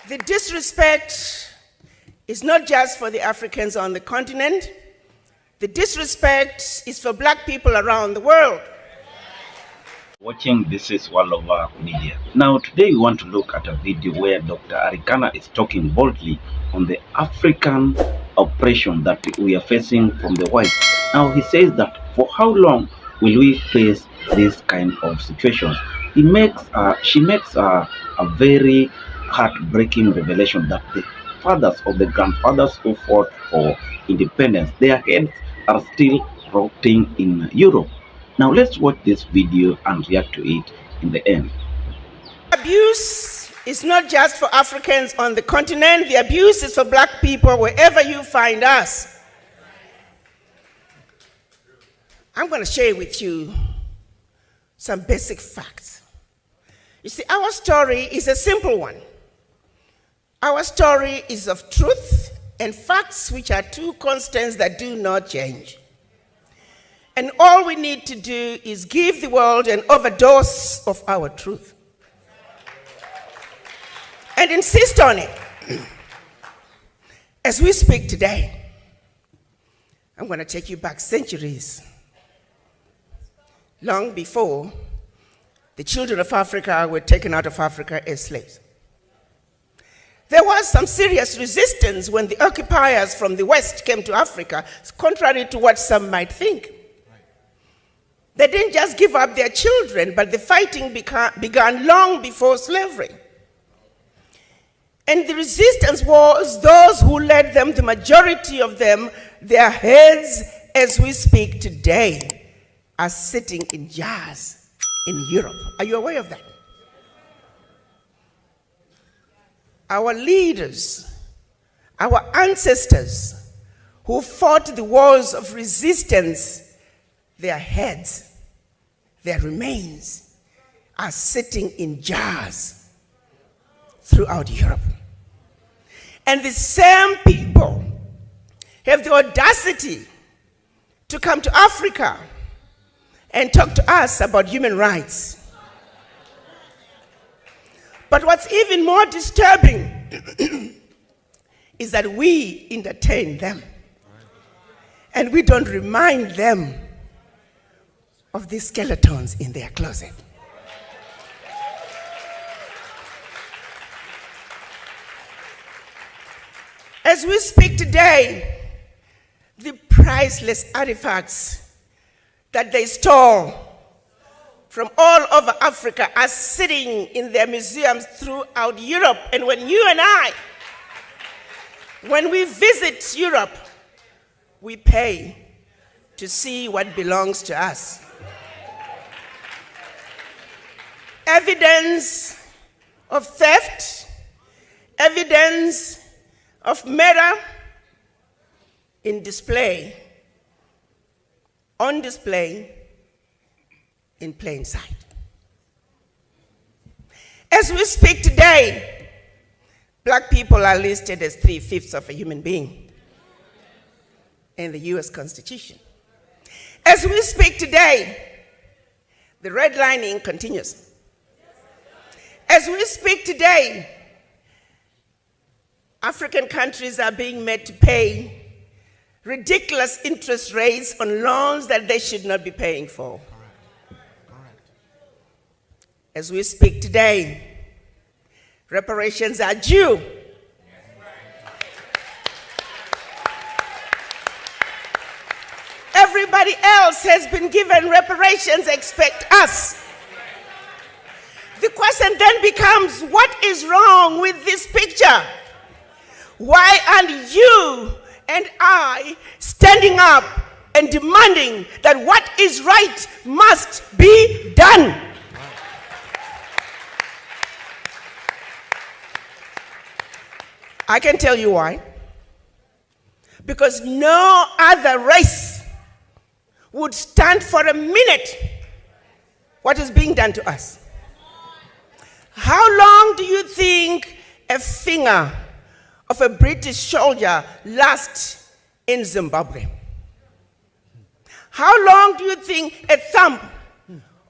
The disrespect is not just for the Africans on the continent. The disrespect is for black people around the world. Watching This is World Over Media. Now today we want to look at a video where Dr. Arikana is talking boldly on the African oppression that we are facing from the whites. Now he says that for how long will we face this kind of situations? She makes a very heartbreaking revelation that the fathers of the grandfathers who fought for independence, their heads are still rotting in Europe. Now let's watch this video and react to it in the end. Abuse is not just for Africans on the continent. The abuse is for black people wherever you find us. I'm going to share with you some basic facts. You see, our story is a simple one. Our story is of truth and facts, which are two constants that do not change. And all we need to do is give the world an overdose of our truth and insist on it. As we speak today, I'm going to take you back centuries, long before the children of Africa were taken out of Africa as slaves. There was some serious resistance when the occupiers from the West came to Africa, contrary to what some might think. They didn't just give up their children, but the fighting began long before slavery. And the resistance was those who led them, the majority of them, their heads, as we speak today, are sitting in jars in Europe. Are you aware of that? Our leaders, our ancestors who fought the wars of resistance, their heads, their remains are sitting in jars throughout Europe. And the same people have the audacity to come to Africa and talk to us about human rights. But what's even more disturbing is that we entertain them and we don't remind them of these skeletons in their closet. As we speak today, the priceless artifacts that they stole from all over Africa are sitting in their museums throughout Europe. And when you and I, when we visit Europe, we pay to see what belongs to us. Evidence of theft, evidence of murder on display in plain sight. As we speak today, black people are listed as 3/5 of a human being in the US Constitution. As we speak today, the redlining continues. As we speak today, African countries are being made to pay ridiculous interest rates on loans that they should not be paying for. Correct. As we speak today, reparations are due. Everybody else has been given reparations, expect us. The question then becomes, what is wrong with this picture? Why aren't you and I standing up and demanding that what is right must be done? I can tell you why. Because no other race would stand for a minute what is being done to us. How long do you think a finger of a British soldier lasts in Zimbabwe? How long do you think a thumb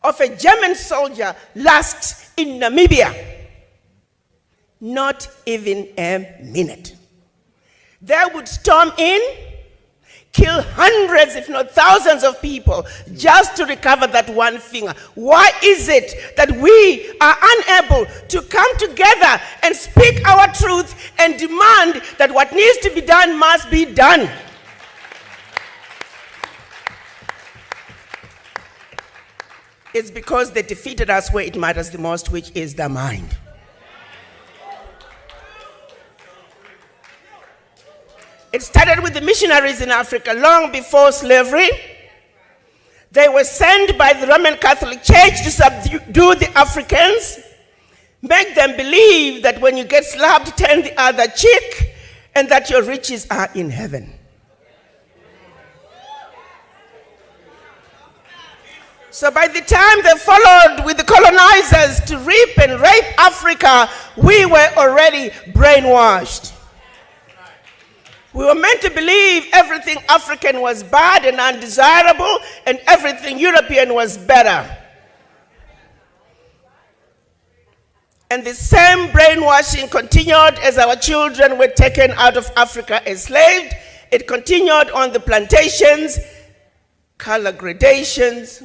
of a German soldier lasts in Namibia? Not even a minute. They would storm in, kill hundreds, if not thousands of people just to recover that one finger. Why is it that we are unable to come together and speak our truth and demand that what needs to be done must be done? It's because they defeated us where it matters the most, which is the mind. It started with the missionaries in Africa long before slavery. They were sent by the Roman Catholic Church to subdue the Africans, make them believe that when you get slapped, turn the other cheek, and that your riches are in heaven. So by the time they followed with the colonizers to reap and rape Africa, we were already brainwashed. We were meant to believe everything African was bad and undesirable, and everything European was better. And the same brainwashing continued as our children were taken out of Africa enslaved. It continued on the plantations, color gradations,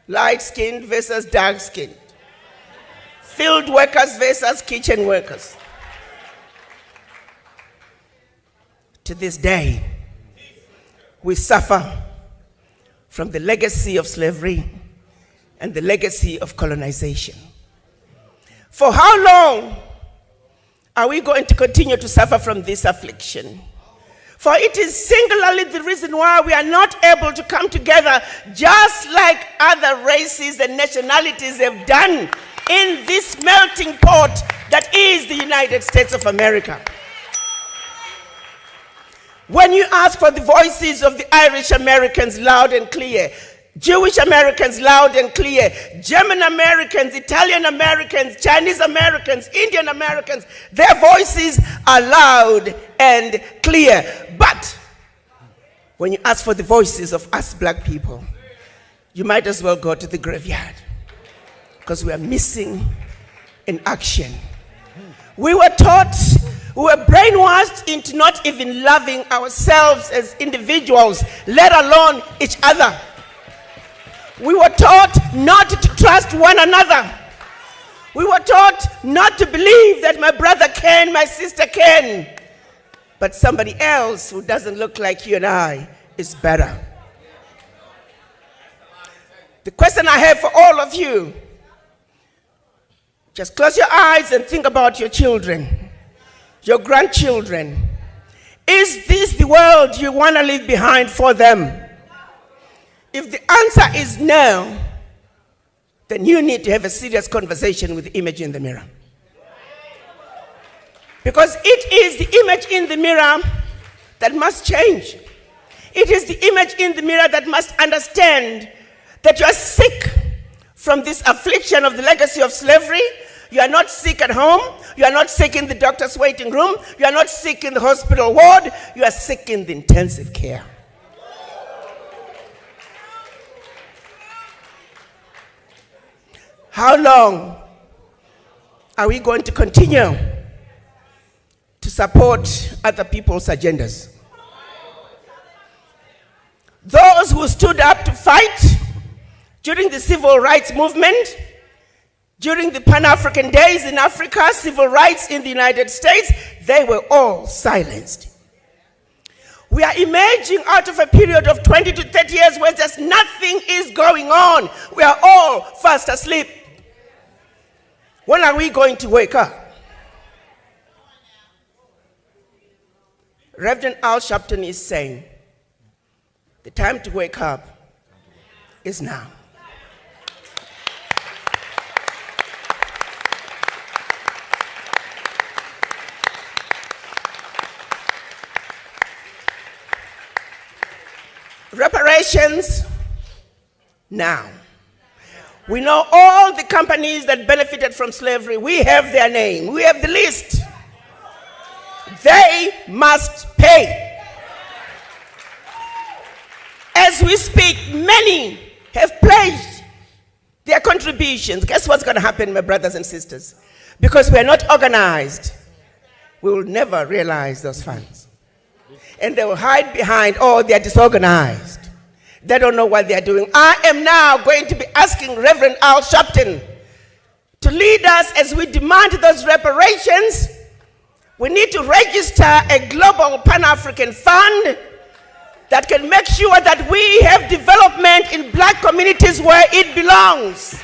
light-skinned versus dark-skinned, field workers versus kitchen workers. To this day, we suffer from the legacy of slavery and the legacy of colonization. For how long are we going to continue to suffer from this affliction? For it is singularly the reason why we are not able to come together just like other races and nationalities have done in this melting pot that is the United States of America. When you ask for the voices of the Irish Americans loud and clear, Jewish Americans loud and clear, German Americans, Italian Americans, Chinese Americans, Indian Americans, their voices are loud and clear. But when you ask for the voices of us black people, you might as well go to the graveyard because we are missing in action. We were taught, we were brainwashed into not even loving ourselves as individuals, let alone each other. We were taught not to trust one another. We were taught not to believe that my brother can, my sister can, but somebody else who doesn't look like you and I is better. The question I have for all of you, just close your eyes and think about your children, your grandchildren. Is this the world you want to leave behind for them? If the answer is no, then you need to have a serious conversation with the image in the mirror. Because it is the image in the mirror that must change. It is the image in the mirror that must understand that you are sick from this affliction of the legacy of slavery. You are not sick at home. You are not sick in the doctor's waiting room. You are not sick in the hospital ward. You are sick in the intensive care. How long are we going to continue to support other people's agendas? Those who stood up to fight during the civil rights movement, during the Pan-African days in Africa, civil rights in the United States, they were all silenced. We are emerging out of a period of 20 to 30 years where just nothing is going on. We are all fast asleep. When are we going to wake up? Reverend Al Sharpton is saying, the time to wake up is now. Reparations now. We know all the companies that benefited from slavery. We have their name. We have the list. They must pay. As we speak, many have pledged their contributions. Guess what's going to happen, my brothers and sisters? Because we're not organized, we will never realize those funds. And they will hide behind, oh, they're disorganized. They don't know what they're doing. I am now going to be asking Reverend Al Sharpton to lead us as we demand those reparations. We need to register a global Pan-African fund that can make sure that we have development in black communities where it belongs.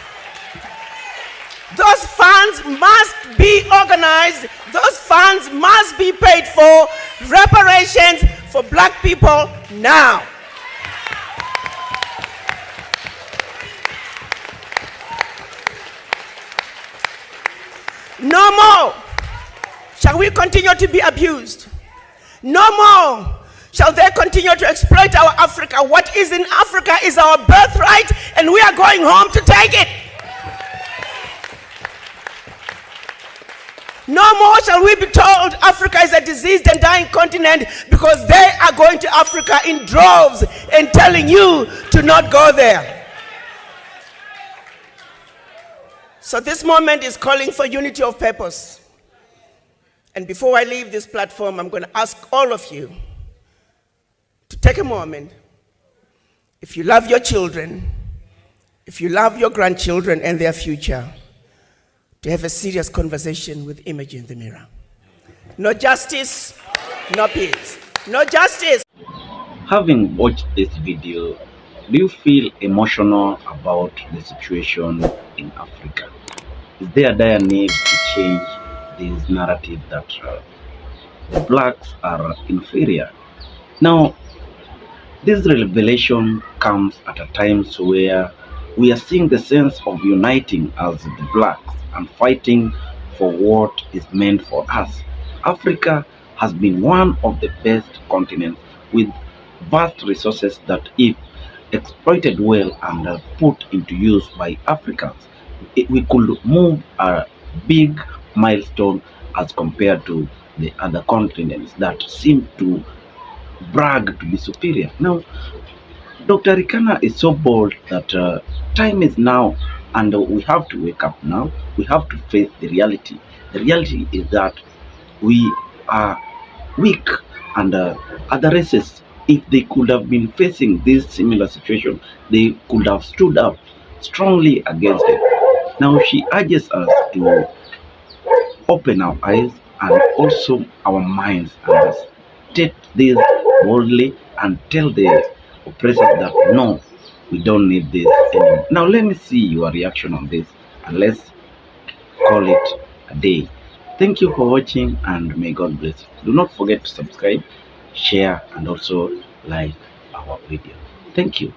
Those funds must be organized. Those funds must be paid for. Reparations for black people now. No more shall we continue to be abused. No more shall they continue to exploit our Africa. What is in Africa is our birthright, and we are going home to take it. No more shall we be told Africa is a diseased and dying continent because they are going to Africa in droves and telling you to not go there. So this moment is calling for unity of purpose. And before I leave this platform, I'm going to ask all of you to take a moment. If you love your children, if you love your grandchildren and their future, to have a serious conversation with Image in the Mirror. No justice, no peace. No justice. Having watched this video, do you feel emotional about the situation in Africa? Is there a dire need to change this narrative that the blacks are inferior? Now, this revelation comes at a time where we are seeing the sense of uniting as the blacks and fighting for what is meant for us. Africa has been one of the best continents with vast resources that, if exploited well and put into use by Africans, we could move a big milestone as compared to the other continents that seem to brag to be superior. Now, Dr. Arikana is so bold that time is now, and we have to wake up now. We have to face the reality. The reality is that we are weak, and other races, if they could have been facing this similar situation, they could have stood up strongly against it. Now she urges us to open our eyes and also our minds and state this boldly and tell the oppressors that no, we don't need this anymore. Now let me see your reaction on this, and let's call it a day. Thank you for watching, and may God bless you. Do not forget to subscribe, share, and also like our video. Thank you.